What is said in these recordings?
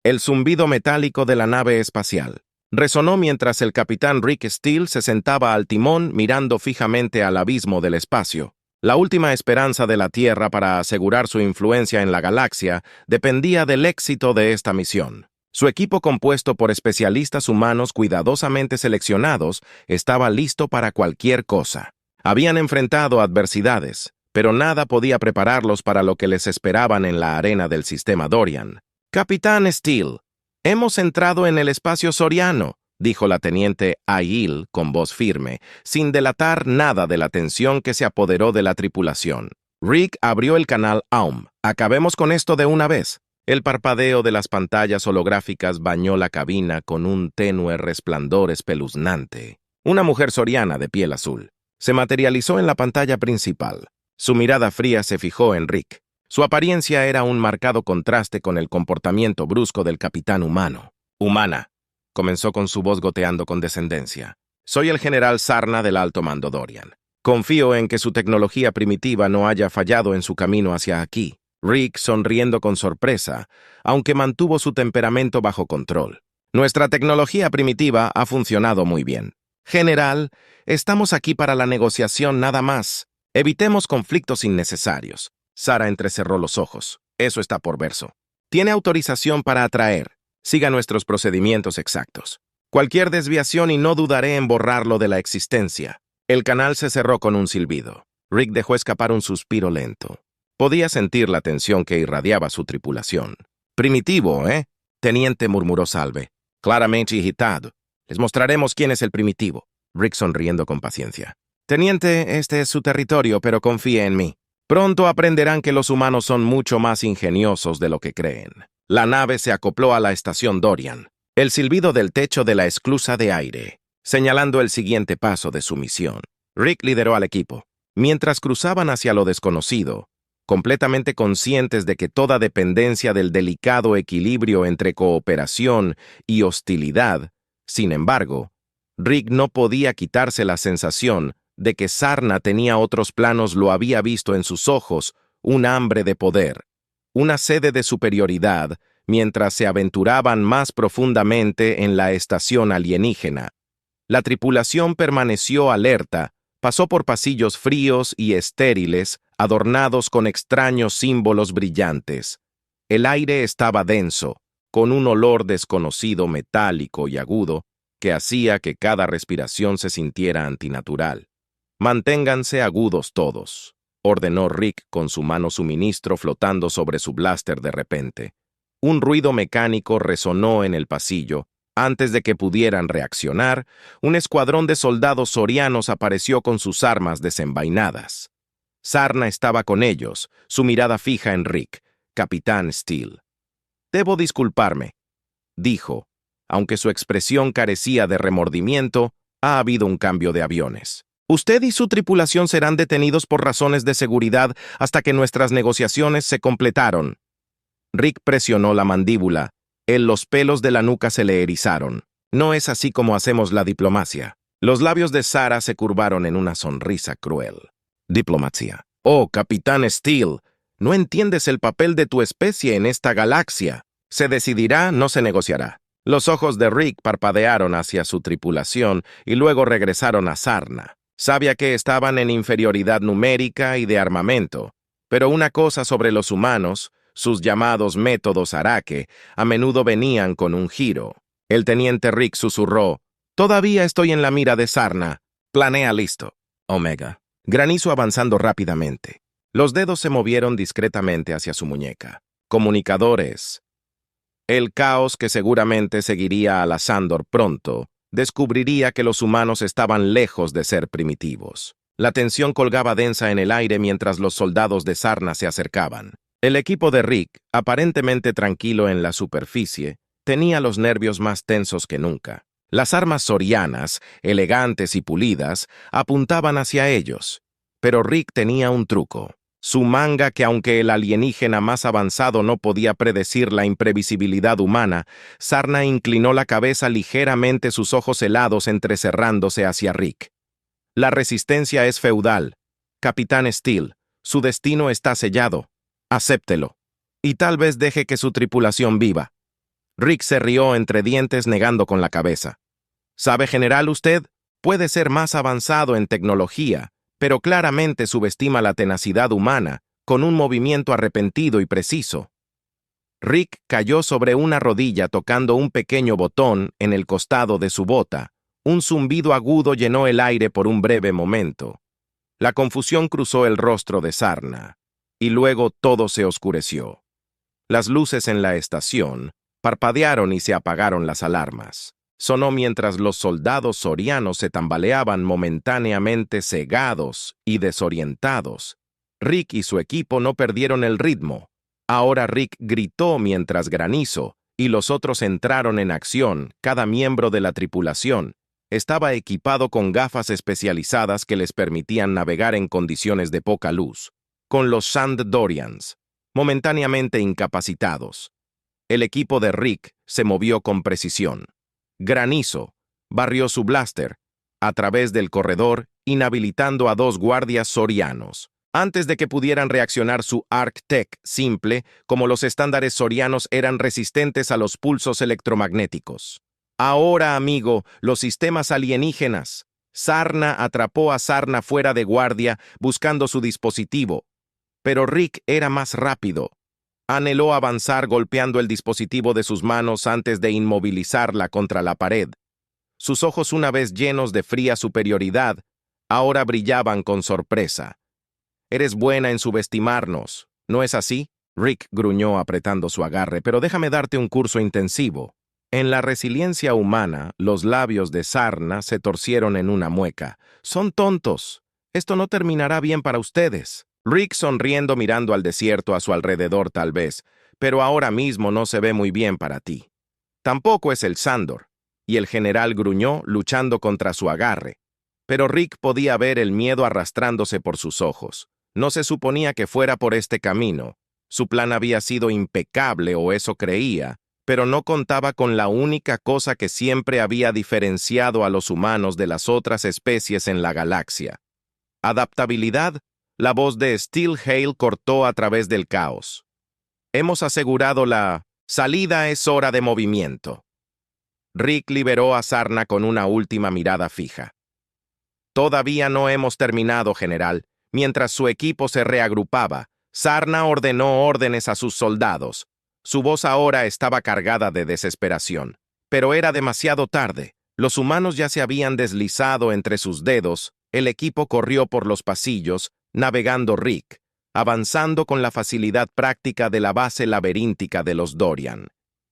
El zumbido metálico de la nave espacial resonó mientras el capitán Rick Steele se sentaba al timón mirando fijamente al abismo del espacio. La última esperanza de la Tierra para asegurar su influencia en la galaxia dependía del éxito de esta misión. Su equipo, compuesto por especialistas humanos cuidadosamente seleccionados, estaba listo para cualquier cosa. Habían enfrentado adversidades, pero nada podía prepararlos para lo que les esperaban en la arena del sistema Dorian. «Capitán Steele, hemos entrado en el espacio soriano», dijo la teniente Aiel con voz firme, sin delatar nada de la tensión que se apoderó de la tripulación. Rick abrió el canal AUM. «Acabemos con esto de una vez». El parpadeo de las pantallas holográficas bañó la cabina con un tenue resplandor espeluznante. Una mujer soriana de piel azul se materializó en la pantalla principal. Su mirada fría se fijó en Rick. Su apariencia era un marcado contraste con el comportamiento brusco del capitán humano. «Humana», comenzó con su voz goteando con descendencia. «Soy el general Sarna del Alto Mando Dorian. Confío en que su tecnología primitiva no haya fallado en su camino hacia aquí». Rick sonriendo con sorpresa, aunque mantuvo su temperamento bajo control. «Nuestra tecnología primitiva ha funcionado muy bien. General, estamos aquí para la negociación nada más. Evitemos conflictos innecesarios». Sara entrecerró los ojos. «Eso está por verso. Tiene autorización para atraer. Siga nuestros procedimientos exactos. Cualquier desviación y no dudaré en borrarlo de la existencia». El canal se cerró con un silbido. Rick dejó escapar un suspiro lento. Podía sentir la tensión que irradiaba su tripulación. «Primitivo, ¿eh?», teniente murmuró Salve, claramente agitado. «Les mostraremos quién es el primitivo». Rick sonriendo con paciencia. «Teniente, este es su territorio, pero confíe en mí. Pronto aprenderán que los humanos son mucho más ingeniosos de lo que creen». La nave se acopló a la estación Dorian. El silbido del techo de la esclusa de aire, señalando el siguiente paso de su misión. Rick lideró al equipo. Mientras cruzaban hacia lo desconocido, completamente conscientes de que toda dependencia del delicado equilibrio entre cooperación y hostilidad, sin embargo, Rick no podía quitarse la sensación de que Sarna tenía otros planos. Lo había visto en sus ojos, un hambre de poder, una sed de superioridad, mientras se aventuraban más profundamente en la estación alienígena. La tripulación permaneció alerta, pasó por pasillos fríos y estériles, adornados con extraños símbolos brillantes. El aire estaba denso, con un olor desconocido metálico y agudo, que hacía que cada respiración se sintiera antinatural. «Manténganse agudos todos», ordenó Rick con su mano suministro flotando sobre su blaster de repente. Un ruido mecánico resonó en el pasillo. Antes de que pudieran reaccionar, un escuadrón de soldados sorianos apareció con sus armas desenvainadas. Sarna estaba con ellos, su mirada fija en Rick, capitán Steele. «Debo disculparme», dijo. Aunque su expresión carecía de remordimiento, ha habido un cambio de aviones. «Usted y su tripulación serán detenidos por razones de seguridad hasta que nuestras negociaciones se completaron». Rick presionó la mandíbula. Los pelos de la nuca se le erizaron. «No es así como hacemos la diplomacia». Los labios de Sara se curvaron en una sonrisa cruel. «Diplomacia. Oh, capitán Steele, no entiendes el papel de tu especie en esta galaxia. Se decidirá, no se negociará». Los ojos de Rick parpadearon hacia su tripulación y luego regresaron a Sarna. Sabía que estaban en inferioridad numérica y de armamento, pero una cosa sobre los humanos, sus llamados métodos Arake, a menudo venían con un giro. El teniente Rick susurró: «Todavía estoy en la mira de Sarna. Planea listo». Omega. Granizo avanzando rápidamente. Los dedos se movieron discretamente hacia su muñeca. Comunicadores. El caos que seguramente seguiría a la Sandor pronto descubriría que los humanos estaban lejos de ser primitivos. La tensión colgaba densa en el aire mientras los soldados de Sarna se acercaban. El equipo de Rick, aparentemente tranquilo en la superficie, tenía los nervios más tensos que nunca. Las armas sorianas, elegantes y pulidas, apuntaban hacia ellos. Pero Rick tenía un truco. Su manga, que aunque el alienígena más avanzado no podía predecir la imprevisibilidad humana, Sarna inclinó la cabeza ligeramente, sus ojos helados entrecerrándose hacia Rick. «La resistencia es feudal. Capitán Steele, su destino está sellado. Acéptelo. Y tal vez deje que su tripulación viva». Rick se rió entre dientes negando con la cabeza. ¿Sabe, general, usted? Puede ser más avanzado en tecnología, pero claramente subestima la tenacidad humana, con un movimiento arrepentido y preciso. Rick cayó sobre una rodilla tocando un pequeño botón en el costado de su bota. Un zumbido agudo llenó el aire por un breve momento. La confusión cruzó el rostro de Sarna, y luego todo se oscureció. Las luces en la estación parpadearon y se apagaron las alarmas. Sonó mientras los soldados sorianos se tambaleaban momentáneamente cegados y desorientados. Rick y su equipo no perdieron el ritmo. Ahora Rick gritó mientras Granizo y los otros entraron en acción. Cada miembro de la tripulación estaba equipado con gafas especializadas que les permitían navegar en condiciones de poca luz, con los Sand Dorians, momentáneamente incapacitados. El equipo de Rick se movió con precisión. Granizo barrió su blaster a través del corredor, inhabilitando a 2 guardias sorianos. Antes de que pudieran reaccionar su ArcTech simple, como los estándares sorianos eran resistentes a los pulsos electromagnéticos. Ahora, amigo, los sistemas alienígenas. Sarna atrapó a Sarna fuera de guardia, buscando su dispositivo. Pero Rick era más rápido. Anheló avanzar golpeando el dispositivo de sus manos antes de inmovilizarla contra la pared. Sus ojos, una vez llenos de fría superioridad, ahora brillaban con sorpresa. «Eres buena en subestimarnos, ¿no es así?», Rick gruñó apretando su agarre, «pero déjame darte un curso intensivo». En la resiliencia humana, los labios de Sarna se torcieron en una mueca. «Son tontos. Esto no terminará bien para ustedes». Rick sonriendo mirando al desierto a su alrededor tal vez, «pero ahora mismo no se ve muy bien para ti». Tampoco es el Sandor. Y el general gruñó luchando contra su agarre. Pero Rick podía ver el miedo arrastrándose por sus ojos. No se suponía que fuera por este camino. Su plan había sido impecable, o eso creía, pero no contaba con la única cosa que siempre había diferenciado a los humanos de las otras especies en la galaxia. Adaptabilidad. La voz de Steel Hale cortó a través del caos. «Hemos asegurado la salida, es hora de movimiento». Rick liberó a Sarna con una última mirada fija. «Todavía no hemos terminado, general». Mientras su equipo se reagrupaba, Sarna ordenó órdenes a sus soldados. Su voz ahora estaba cargada de desesperación. Pero era demasiado tarde. Los humanos ya se habían deslizado entre sus dedos. El equipo corrió por los pasillos, navegando Rick, avanzando con la facilidad práctica de la base laberíntica de los Dorian.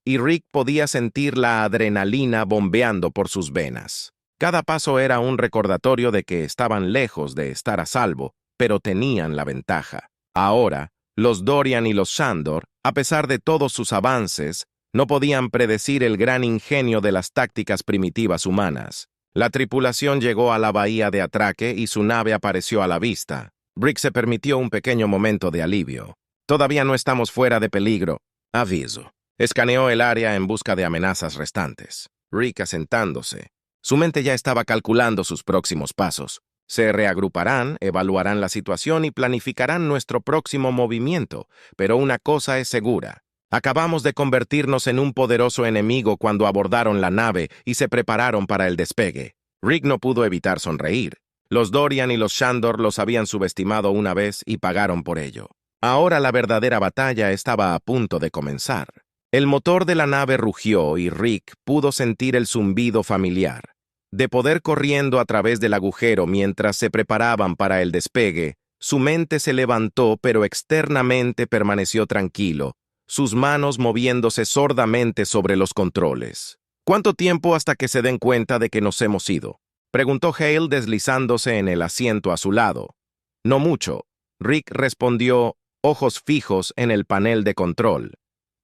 Y Rick podía sentir la adrenalina bombeando por sus venas. Cada paso era un recordatorio de que estaban lejos de estar a salvo, pero tenían la ventaja. Ahora, los Dorian y los Sandor, a pesar de todos sus avances, no podían predecir el gran ingenio de las tácticas primitivas humanas. La tripulación llegó a la bahía de atraque y su nave apareció a la vista. Rick se permitió un pequeño momento de alivio. «Todavía no estamos fuera de peligro. Aviso». Escaneó el área en busca de amenazas restantes. Rick asentándose. Su mente ya estaba calculando sus próximos pasos. Se reagruparán, evaluarán la situación y planificarán nuestro próximo movimiento, pero una cosa es segura. Acabamos de convertirnos en un poderoso enemigo cuando abordaron la nave y se prepararon para el despegue. Rick no pudo evitar sonreír. Los Dorian y los Shandor los habían subestimado una vez y pagaron por ello. Ahora la verdadera batalla estaba a punto de comenzar. El motor de la nave rugió y Rick pudo sentir el zumbido familiar. De poder corriendo a través del agujero mientras se preparaban para el despegue, su mente se levantó pero externamente permaneció tranquilo, sus manos moviéndose sordamente sobre los controles. «¿Cuánto tiempo hasta que se den cuenta de que nos hemos ido?», preguntó Hale deslizándose en el asiento a su lado. «No mucho», Rick respondió, ojos fijos en el panel de control.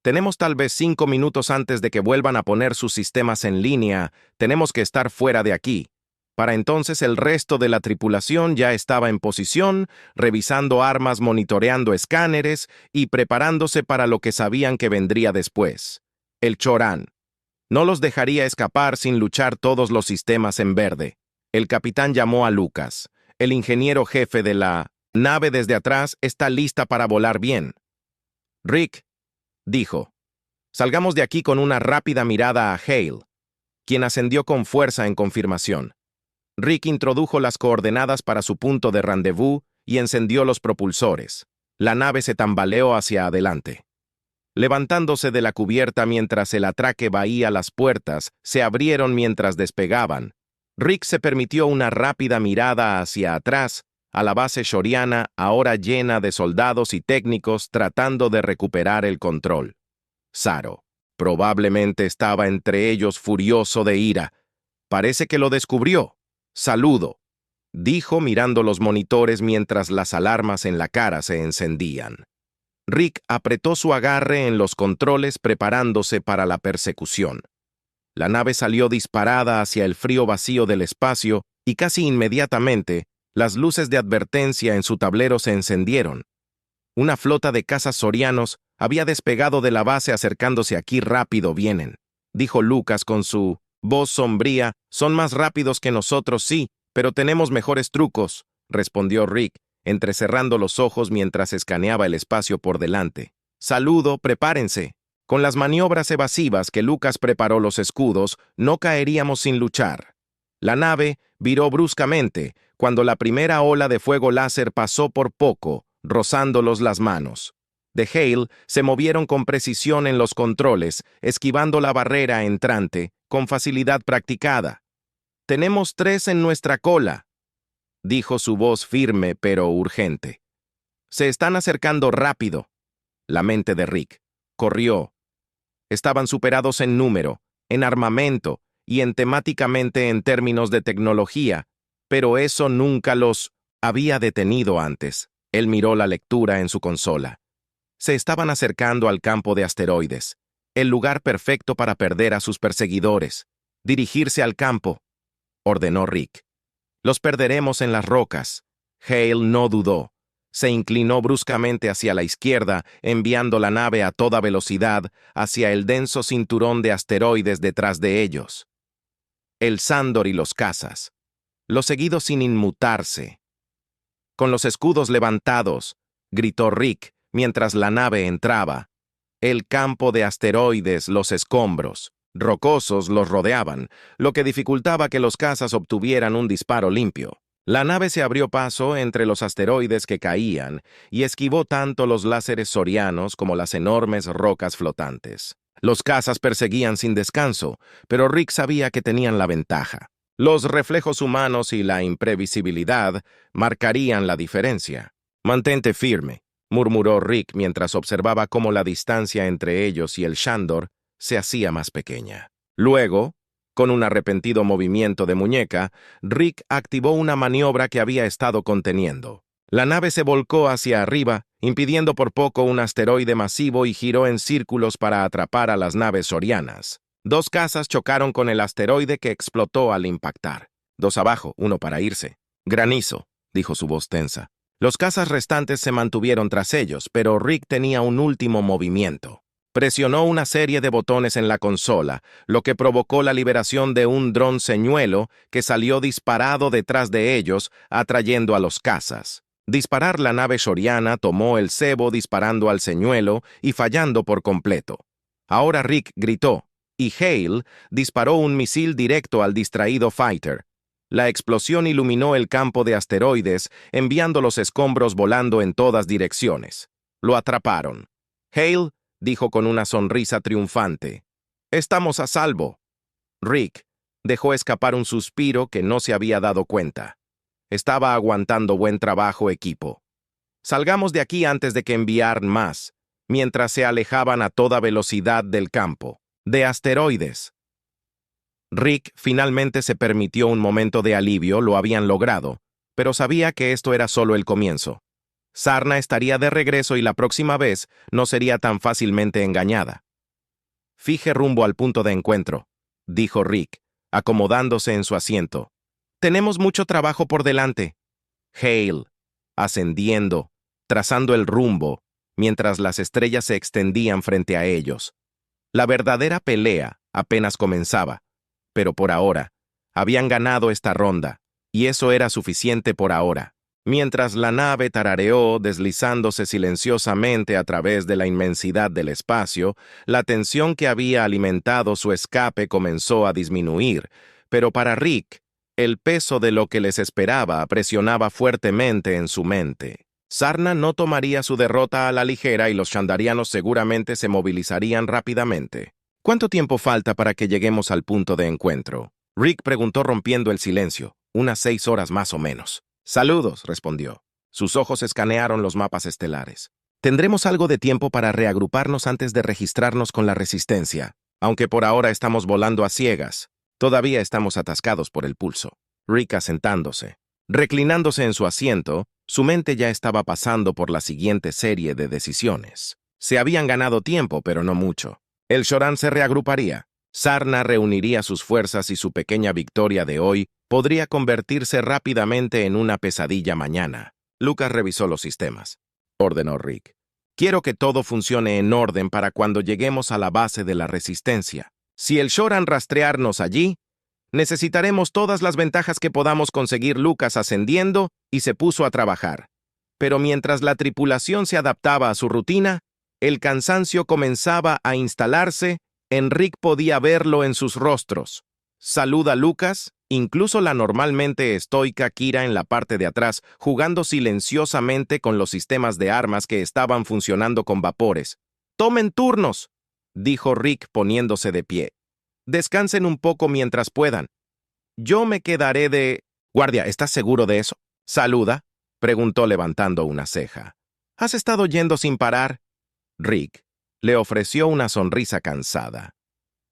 «Tenemos tal vez 5 minutos antes de que vuelvan a poner sus sistemas en línea. Tenemos que estar fuera de aquí». Para entonces el resto de la tripulación ya estaba en posición, revisando armas, monitoreando escáneres y preparándose para lo que sabían que vendría después. El Choran. No los dejaría escapar sin luchar todos los sistemas en verde. El capitán llamó a Lucas. «El ingeniero jefe de la nave desde atrás está lista para volar bien». «Rick», dijo. Salgamos de aquí con una rápida mirada a Hale, quien ascendió con fuerza en confirmación. Rick introdujo las coordenadas para su punto de rendezvous y encendió los propulsores. La nave se tambaleó hacia adelante. Levantándose de la cubierta mientras el atraque vaía, las puertas se abrieron mientras despegaban. Rick se permitió una rápida mirada hacia atrás, a la base shoriana ahora llena de soldados y técnicos tratando de recuperar el control. Saro probablemente estaba entre ellos, furioso de ira. Parece que lo descubrió. Saludo, dijo mirando los monitores mientras las alarmas en la cara se encendían. Rick apretó su agarre en los controles preparándose para la persecución. La nave salió disparada hacia el frío vacío del espacio y casi inmediatamente las luces de advertencia en su tablero se encendieron. Una flota de cazas sorianos había despegado de la base acercándose. Aquí rápido vienen, dijo Lucas con su voz sombría. Son más rápidos que nosotros, sí, pero tenemos mejores trucos, respondió Rick, entrecerrando los ojos mientras escaneaba el espacio por delante. Saludo, prepárense. Con las maniobras evasivas que Lucas preparó los escudos, no caeríamos sin luchar. La nave viró bruscamente cuando la primera ola de fuego láser pasó por poco, rozándolos las manos. De Hale se movieron con precisión en los controles, esquivando la barrera entrante con facilidad practicada. «Tenemos 3 en nuestra cola», dijo su voz firme pero urgente. «Se están acercando rápido». La mente de Rick corrió. Estaban superados en número, en armamento y temáticamente en términos de tecnología, pero eso nunca los había detenido antes. Él miró la lectura en su consola. Se estaban acercando al campo de asteroides, el lugar perfecto para perder a sus perseguidores. «Dirigirse al campo», ordenó Rick. «Los perderemos en las rocas». Hale no dudó. Se inclinó bruscamente hacia la izquierda, enviando la nave a toda velocidad hacia el denso cinturón de asteroides detrás de ellos. El Sándor y los cazas. Lo seguido sin inmutarse. «Con los escudos levantados», gritó Rick mientras la nave entraba. El campo de asteroides, los escombros rocosos los rodeaban, lo que dificultaba que los cazas obtuvieran un disparo limpio. La nave se abrió paso entre los asteroides que caían y esquivó tanto los láseres sorianos como las enormes rocas flotantes. Los cazas perseguían sin descanso, pero Rick sabía que tenían la ventaja. Los reflejos humanos y la imprevisibilidad marcarían la diferencia. «Mantente firme», murmuró Rick mientras observaba cómo la distancia entre ellos y el Sándor se hacía más pequeña. Luego, con un arrepentido movimiento de muñeca, Rick activó una maniobra que había estado conteniendo. La nave se volcó hacia arriba, impidiendo por poco un asteroide masivo y giró en círculos para atrapar a las naves sorianas. 2 cazas chocaron con el asteroide que explotó al impactar. 2 abajo, 1 para irse. «Granizo», dijo su voz tensa. Los cazas restantes se mantuvieron tras ellos, pero Rick tenía un último movimiento. Presionó una serie de botones en la consola, lo que provocó la liberación de un dron señuelo que salió disparado detrás de ellos, atrayendo a los cazas. Disparar la nave soriana tomó el cebo disparando al señuelo y fallando por completo. Ahora Rick gritó, y Hale disparó un misil directo al distraído fighter. La explosión iluminó el campo de asteroides, enviando los escombros volando en todas direcciones. Lo atraparon. Hale dijo con una sonrisa triunfante. «Estamos a salvo». Rick dejó escapar un suspiro que no se había dado cuenta. Estaba aguantando buen trabajo, equipo. «Salgamos de aquí antes de que enviar más», mientras se alejaban a toda velocidad del campo de asteroides. Rick finalmente se permitió un momento de alivio, lo habían logrado, pero sabía que esto era solo el comienzo. Sarna estaría de regreso y la próxima vez no sería tan fácilmente engañada. «Fije rumbo al punto de encuentro», dijo Rick, acomodándose en su asiento. «Tenemos mucho trabajo por delante». Hale, ascendiendo, trazando el rumbo, mientras las estrellas se extendían frente a ellos. La verdadera pelea apenas comenzaba, pero por ahora, habían ganado esta ronda, y eso era suficiente por ahora. Mientras la nave tarareó, deslizándose silenciosamente a través de la inmensidad del espacio, la tensión que había alimentado su escape comenzó a disminuir, pero para Rick, el peso de lo que les esperaba presionaba fuertemente en su mente. Sarna no tomaría su derrota a la ligera y los Shandarianos seguramente se movilizarían rápidamente. ¿Cuánto tiempo falta para que lleguemos al punto de encuentro? Rick preguntó rompiendo el silencio. Unas 6 horas más o menos. Saludos, respondió. Sus ojos escanearon los mapas estelares. Tendremos algo de tiempo para reagruparnos antes de registrarnos con la Resistencia. Aunque por ahora estamos volando a ciegas, todavía estamos atascados por el pulso. Rick asentándose. Reclinándose en su asiento, su mente ya estaba pasando por la siguiente serie de decisiones. Se habían ganado tiempo, pero no mucho. El Shoran se reagruparía. Sarna reuniría sus fuerzas y su pequeña victoria de hoy podría convertirse rápidamente en una pesadilla mañana. Lucas revisó los sistemas. Ordenó Rick. Quiero que todo funcione en orden para cuando lleguemos a la base de la Resistencia. Si el Shoran rastrearnos allí, necesitaremos todas las ventajas que podamos conseguir. Lucas ascendiendo y se puso a trabajar. Pero mientras la tripulación se adaptaba a su rutina, el cansancio comenzaba a instalarse. Rick podía verlo en sus rostros. Saluda Lucas, incluso la normalmente estoica Kira en la parte de atrás, jugando silenciosamente con los sistemas de armas que estaban funcionando con vapores. «¡Tomen turnos!», dijo Rick poniéndose de pie. «Descansen un poco mientras puedan. Yo me quedaré de...» «Guardia, ¿estás seguro de eso?» «Saluda», preguntó levantando una ceja. «¿Has estado yendo sin parar?» Rick le ofreció una sonrisa cansada.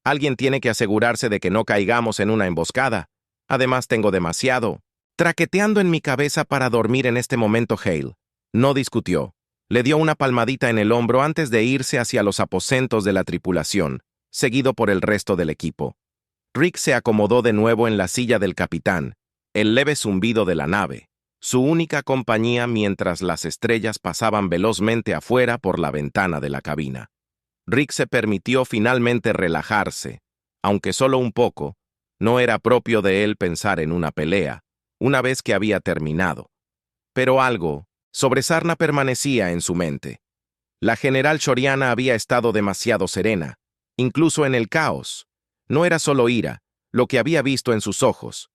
Alguien tiene que asegurarse de que no caigamos en una emboscada. Además, tengo demasiado traqueteando en mi cabeza para dormir en este momento. Hale no discutió. Le dio una palmadita en el hombro antes de irse hacia los aposentos de la tripulación, seguido por el resto del equipo. Rick se acomodó de nuevo en la silla del capitán, el leve zumbido de la nave, su única compañía mientras las estrellas pasaban velozmente afuera por la ventana de la cabina. Rick se permitió finalmente relajarse, aunque solo un poco. No era propio de él pensar en una pelea, una vez que había terminado. Pero algo sobre Sarna permanecía en su mente. La general Shoriana había estado demasiado serena, incluso en el caos. No era solo ira, lo que había visto en sus ojos.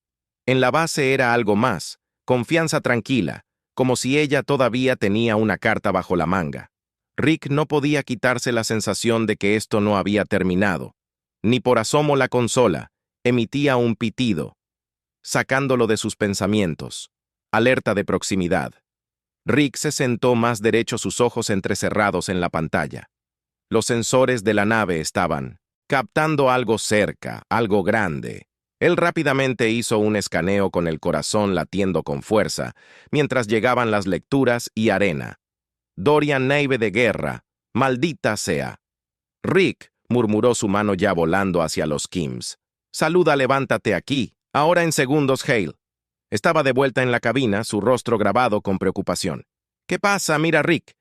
En la base era algo más, confianza tranquila, como si ella todavía tenía una carta bajo la manga. Rick no podía quitarse la sensación de que esto no había terminado. Ni por asomo la consola emitía un pitido, sacándolo de sus pensamientos. Alerta de proximidad. Rick se sentó más derecho, sus ojos entrecerrados en la pantalla. Los sensores de la nave estaban captando algo cerca, algo grande. Él rápidamente hizo un escaneo con el corazón latiendo con fuerza, mientras llegaban las lecturas y arena. Dorian nave de guerra, maldita sea. Rick murmuró, su mano ya volando hacia los Kims. Saluda, levántate aquí, ahora en segundos. Hale estaba de vuelta en la cabina, su rostro grabado con preocupación. ¿Qué pasa? Mira, Rick,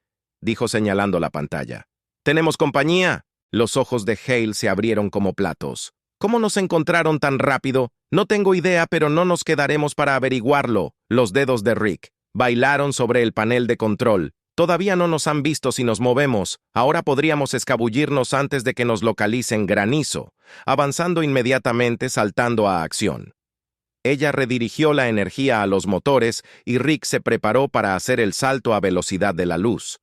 dijo señalando la pantalla. ¿Tenemos compañía? Los ojos de Hale se abrieron como platos. ¿Cómo nos encontraron tan rápido? No tengo idea, pero no nos quedaremos para averiguarlo. Los dedos de Rick bailaron sobre el panel de control. Todavía no nos han visto si nos movemos. Ahora podríamos escabullirnos antes de que nos localicen. Granizo, avanzando inmediatamente, saltando a acción. Ella redirigió la energía a los motores y Rick se preparó para hacer el salto a velocidad de la luz.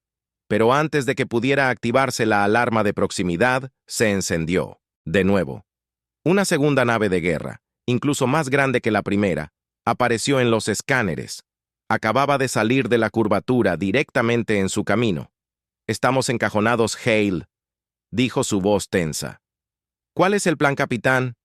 Pero antes de que pudiera activarse la alarma de proximidad, se encendió. De nuevo. Una segunda nave de guerra, incluso más grande que la primera, apareció en los escáneres. Acababa de salir de la curvatura directamente en su camino. «Estamos encajonados, Hale», dijo su voz tensa. «¿Cuál es el plan, capitán?»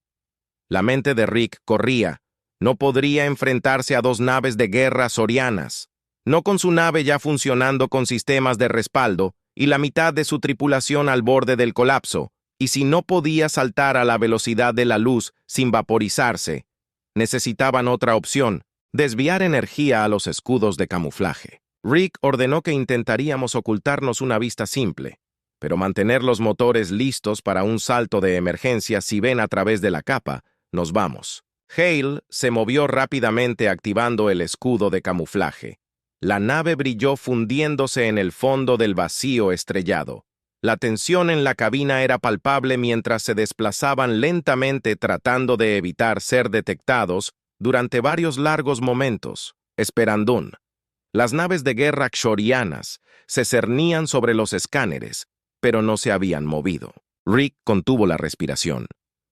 La mente de Rick corría. No podría enfrentarse a 2 naves de guerra sorianas. No con su nave ya funcionando con sistemas de respaldo y la mitad de su tripulación al borde del colapso. Y si no podía saltar a la velocidad de la luz sin vaporizarse, necesitaban otra opción: desviar energía a los escudos de camuflaje. Rick ordenó que intentaríamos ocultarnos una vista simple, pero mantener los motores listos para un salto de emergencia. Si ven a través de la capa, nos vamos. Hale se movió rápidamente activando el escudo de camuflaje. La nave brilló fundiéndose en el fondo del vacío estrellado. La tensión en la cabina era palpable mientras se desplazaban lentamente tratando de evitar ser detectados durante varios largos momentos. Esperandún. Las naves de guerra xorianas se cernían sobre los escáneres, pero no se habían movido. Rick contuvo la respiración.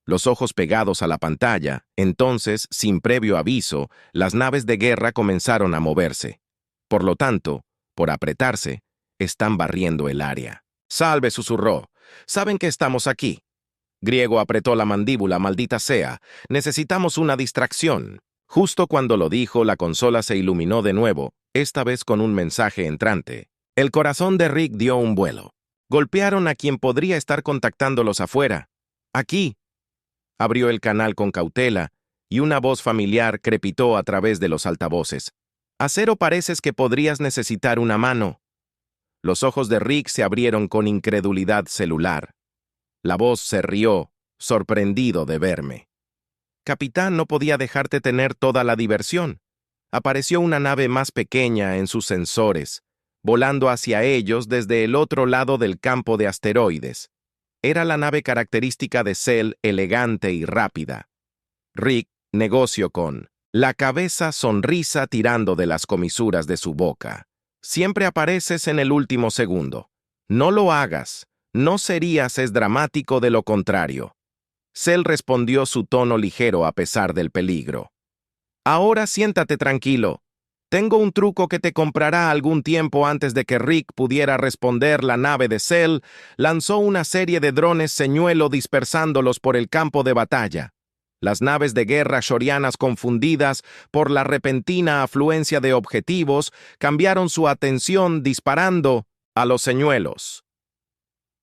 Los ojos pegados a la pantalla, entonces, sin previo aviso, las naves de guerra comenzaron a moverse. Por lo tanto, por apretarse, están barriendo el área. «Salve», susurró. «Saben que estamos aquí». Griego apretó la mandíbula, «Maldita sea. Necesitamos una distracción». Justo cuando lo dijo, la consola se iluminó de nuevo, esta vez con un mensaje entrante. El corazón de Rick dio un vuelo. Golpearon a quien podría estar contactándolos afuera. «Aquí». Abrió el canal con cautela, y una voz familiar crepitó a través de los altavoces. «Acero, pareces que podrías necesitar una mano». Los ojos de Rick se abrieron con incredulidad celular. La voz se rió, sorprendido de verme. «Capitán, no podía dejarte tener toda la diversión». Apareció una nave más pequeña en sus sensores, volando hacia ellos desde el otro lado del campo de asteroides. Era la nave característica de Cell, elegante y rápida. Rick negoció con la cabeza sonrisa tirando de las comisuras de su boca. «Siempre apareces en el último segundo. No lo hagas. No serías es dramático de lo contrario». Cell respondió su tono ligero a pesar del peligro. «Ahora siéntate tranquilo. Tengo un truco que te comprará algún tiempo». Antes de que Rick pudiera responder, la nave de Cell lanzó una serie de drones señuelo dispersándolos por el campo de batalla. Las naves de guerra xorianas, confundidas por la repentina afluencia de objetivos, cambiaron su atención disparando a los señuelos.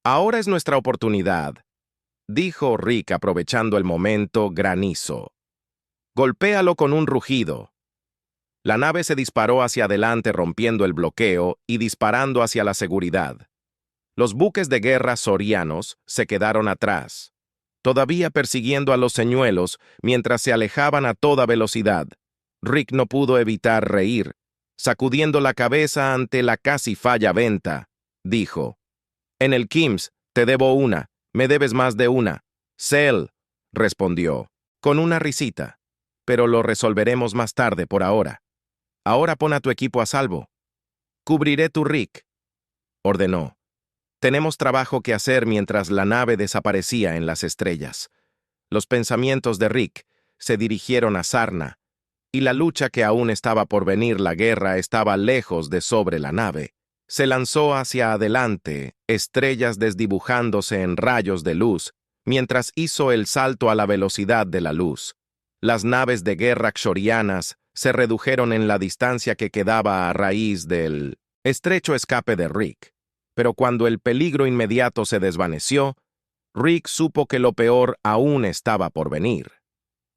«Ahora es nuestra oportunidad», dijo Rick aprovechando el momento. «Granizo. Golpéalo con un rugido». La nave se disparó hacia adelante rompiendo el bloqueo y disparando hacia la seguridad. Los buques de guerra xorianos se quedaron atrás, todavía persiguiendo a los señuelos mientras se alejaban a toda velocidad. Rick no pudo evitar reír, sacudiendo la cabeza ante la casi falla venta. Dijo: «En el KIMS te debo una, me debes más de una». «Cell», respondió, con una risita, «pero lo resolveremos más tarde por ahora. Ahora pon a tu equipo a salvo». «Cubriré tu Rick», ordenó. «Tenemos trabajo que hacer mientras la nave desaparecía en las estrellas». Los pensamientos de Rick se dirigieron a Sarna, y la lucha que aún estaba por venir, la guerra, estaba lejos de sobre la nave. Se lanzó hacia adelante, estrellas desdibujándose en rayos de luz, mientras hizo el salto a la velocidad de la luz. Las naves de guerra xorianas se redujeron en la distancia que quedaba a raíz del estrecho escape de Rick. Pero cuando el peligro inmediato se desvaneció, Rick supo que lo peor aún estaba por venir.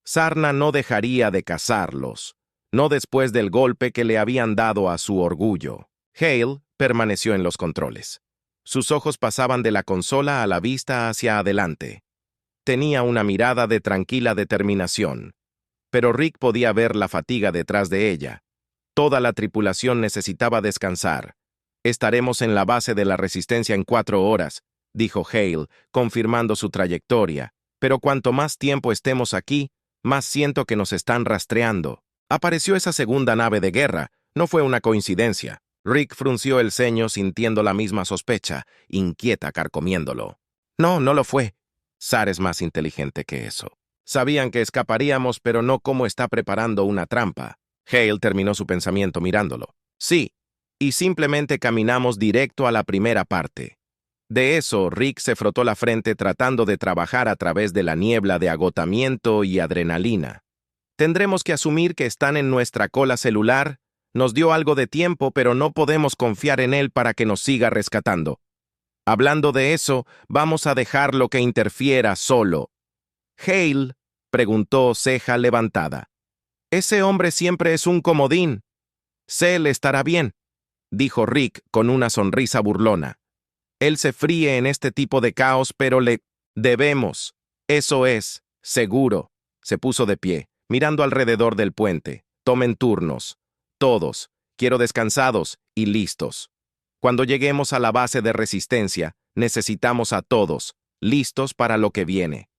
Sarna no dejaría de cazarlos, no después del golpe que le habían dado a su orgullo. Hale permaneció en los controles. Sus ojos pasaban de la consola a la vista hacia adelante. Tenía una mirada de tranquila determinación, pero Rick podía ver la fatiga detrás de ella. Toda la tripulación necesitaba descansar. «Estaremos en la base de la Resistencia en 4 horas», dijo Hale, confirmando su trayectoria. «Pero cuanto más tiempo estemos aquí, más siento que nos están rastreando». Apareció esa segunda nave de guerra. No fue una coincidencia. Rick frunció el ceño sintiendo la misma sospecha, inquieta carcomiéndolo. «No, no lo fue». Sar es más inteligente que eso. «Sabían que escaparíamos, pero no cómo está preparando una trampa». Hale terminó su pensamiento mirándolo. «Sí, y simplemente caminamos directo a la primera parte». De eso, Rick se frotó la frente tratando de trabajar a través de la niebla de agotamiento y adrenalina. «Tendremos que asumir que están en nuestra cola celular. Nos dio algo de tiempo, pero no podemos confiar en él para que nos siga rescatando. Hablando de eso, vamos a dejarlo que interfiera solo». «Hale», preguntó, ceja levantada. «Ese hombre siempre es un comodín». «Cell estará bien», dijo Rick con una sonrisa burlona. «Él se fríe en este tipo de caos, pero le debemos. Eso es, seguro». Se puso de pie, mirando alrededor del puente. «Tomen turnos. Todos. Quiero descansados y listos. Cuando lleguemos a la base de resistencia, necesitamos a todos, listos para lo que viene.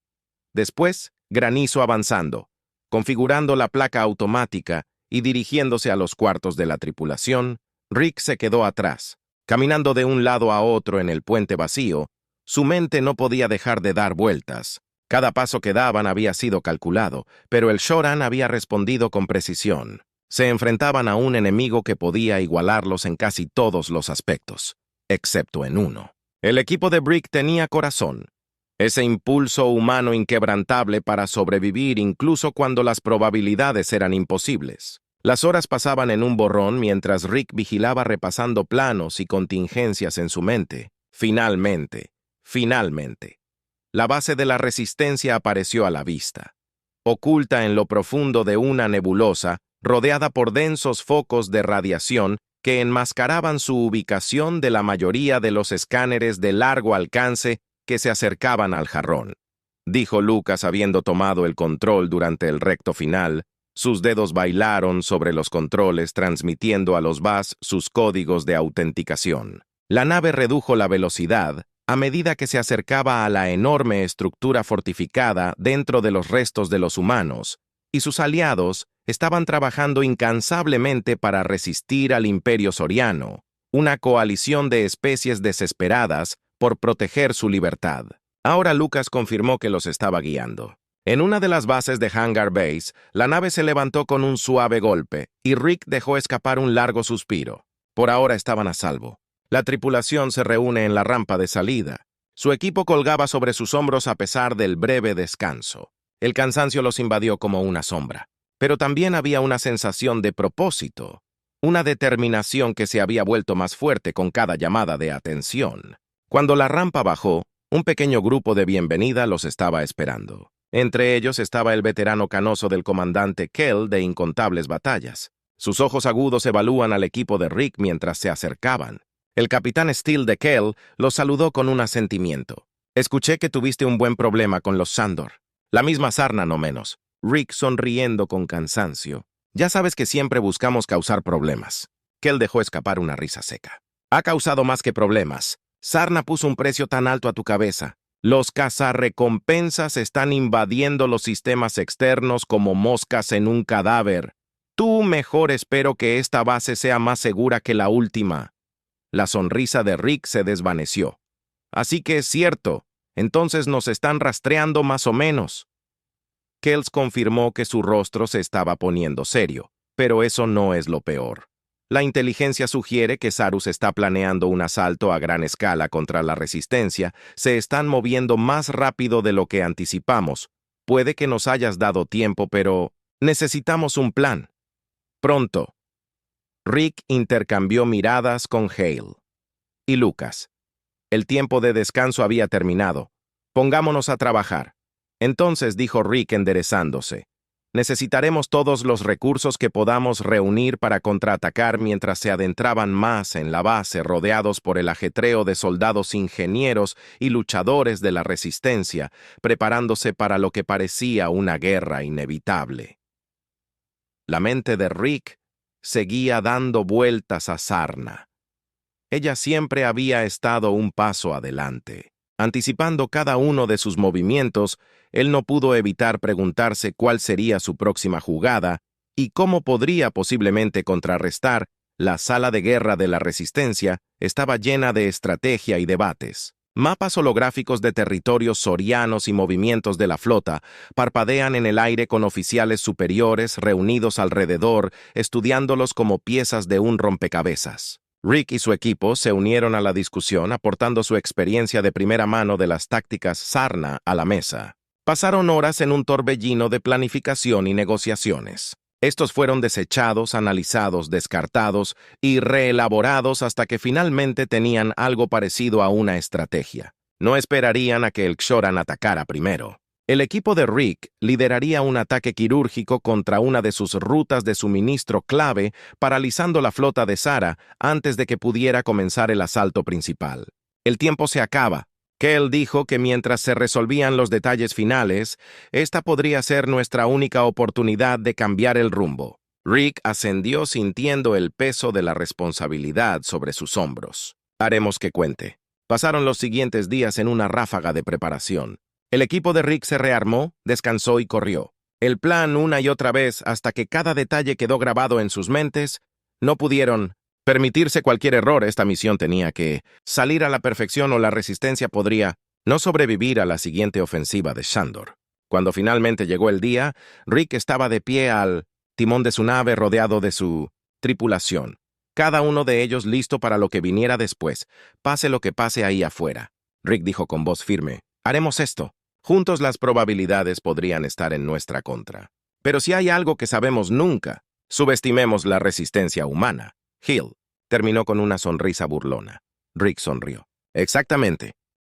Después, Granizo avanzando, configurando la placa automática y dirigiéndose a los cuartos de la tripulación. Rick se quedó atrás. Caminando de un lado a otro en el puente vacío, su mente no podía dejar de dar vueltas. Cada paso que daban había sido calculado, pero el Shoran había respondido con precisión. Se enfrentaban a un enemigo que podía igualarlos en casi todos los aspectos, excepto en uno. El equipo de Brick tenía corazón, ese impulso humano inquebrantable para sobrevivir incluso cuando las probabilidades eran imposibles. Las horas pasaban en un borrón mientras Rick vigilaba repasando planos y contingencias en su mente. Finalmente, la base de la resistencia apareció a la vista. Oculta en lo profundo de una nebulosa, rodeada por densos focos de radiación que enmascaraban su ubicación de la mayoría de los escáneres de largo alcance que se acercaban al jarrón. Dijo Lucas habiendo tomado el control durante el recto final. Sus dedos bailaron sobre los controles transmitiendo a los VAS sus códigos de autenticación. La nave redujo la velocidad a medida que se acercaba a la enorme estructura fortificada dentro de los restos de los humanos, y sus aliados estaban trabajando incansablemente para resistir al Imperio Soriano, una coalición de especies desesperadas por proteger su libertad. Ahora Lucas confirmó que los estaba guiando. En una de las bases de Hangar Base, la nave se levantó con un suave golpe, y Rick dejó escapar un largo suspiro. Por ahora estaban a salvo. La tripulación se reúne en la rampa de salida. Su equipo colgaba sobre sus hombros a pesar del breve descanso. El cansancio los invadió como una sombra. Pero también había una sensación de propósito, una determinación que se había vuelto más fuerte con cada llamada de atención. Cuando la rampa bajó, un pequeño grupo de bienvenida los estaba esperando. Entre ellos estaba el veterano canoso del comandante Kell de incontables batallas. Sus ojos agudos evalúan al equipo de Rick mientras se acercaban. El capitán Steele de Kell los saludó con un asentimiento. Escuché que tuviste un buen problema con los Sandor. La misma sarna, no menos. Rick sonriendo con cansancio. Ya sabes que siempre buscamos causar problemas. Kell dejó escapar una risa seca. Ha causado más que problemas. Sarna puso un precio tan alto a tu cabeza. Los cazarrecompensas están invadiendo los sistemas externos como moscas en un cadáver. Tú mejor espero que esta base sea más segura que la última. La sonrisa de Rick se desvaneció. Así que es cierto. Entonces nos están rastreando más o menos. Kells confirmó que su rostro se estaba poniendo serio, pero eso no es lo peor. La inteligencia sugiere que Sarus está planeando un asalto a gran escala contra la resistencia. Se están moviendo más rápido de lo que anticipamos. Puede que nos hayas dado tiempo, pero necesitamos un plan. Pronto. Rick intercambió miradas con Hale. Y Lucas. El tiempo de descanso había terminado. Pongámonos a trabajar. Entonces dijo Rick enderezándose. Necesitaremos todos los recursos que podamos reunir para contraatacar mientras se adentraban más en la base rodeados por el ajetreo de soldados ingenieros y luchadores de la resistencia, preparándose para lo que parecía una guerra inevitable. La mente de Rick seguía dando vueltas a Sarna. Ella siempre había estado un paso adelante. Anticipando cada uno de sus movimientos, él no pudo evitar preguntarse cuál sería su próxima jugada y cómo podría posiblemente contrarrestar. La sala de guerra de la Resistencia estaba llena de estrategia y debates. Mapas holográficos de territorios sorianos y movimientos de la flota parpadean en el aire con oficiales superiores reunidos alrededor, estudiándolos como piezas de un rompecabezas. Rick y su equipo se unieron a la discusión aportando su experiencia de primera mano de las tácticas Sarna a la mesa. Pasaron horas en un torbellino de planificación y negociaciones. Estos fueron desechados, analizados, descartados y reelaborados hasta que finalmente tenían algo parecido a una estrategia. No esperarían a que el Kshoran atacara primero. El equipo de Rick lideraría un ataque quirúrgico contra una de sus rutas de suministro clave, paralizando la flota de Zara antes de que pudiera comenzar el asalto principal. El tiempo se acaba. Kell dijo que mientras se resolvían los detalles finales, esta podría ser nuestra única oportunidad de cambiar el rumbo. Rick ascendió sintiendo el peso de la responsabilidad sobre sus hombros. Haremos que cuente. Pasaron los siguientes días en una ráfaga de preparación. El equipo de Rick se rearmó, descansó y corrió. El plan una y otra vez hasta que cada detalle quedó grabado en sus mentes. No pudieron permitirse cualquier error. Esta misión tenía que salir a la perfección o la resistencia podría no sobrevivir a la siguiente ofensiva de Shandor. Cuando finalmente llegó el día, Rick estaba de pie al timón de su nave rodeado de su tripulación. Cada uno de ellos listo para lo que viniera después, pase lo que pase ahí afuera. Rick dijo con voz firme, haremos esto. Juntos las probabilidades podrían estar en nuestra contra. Pero si hay algo que sabemos nunca, subestimemos la resistencia humana. Hill terminó con una sonrisa burlona. Rick sonrió. Exactamente.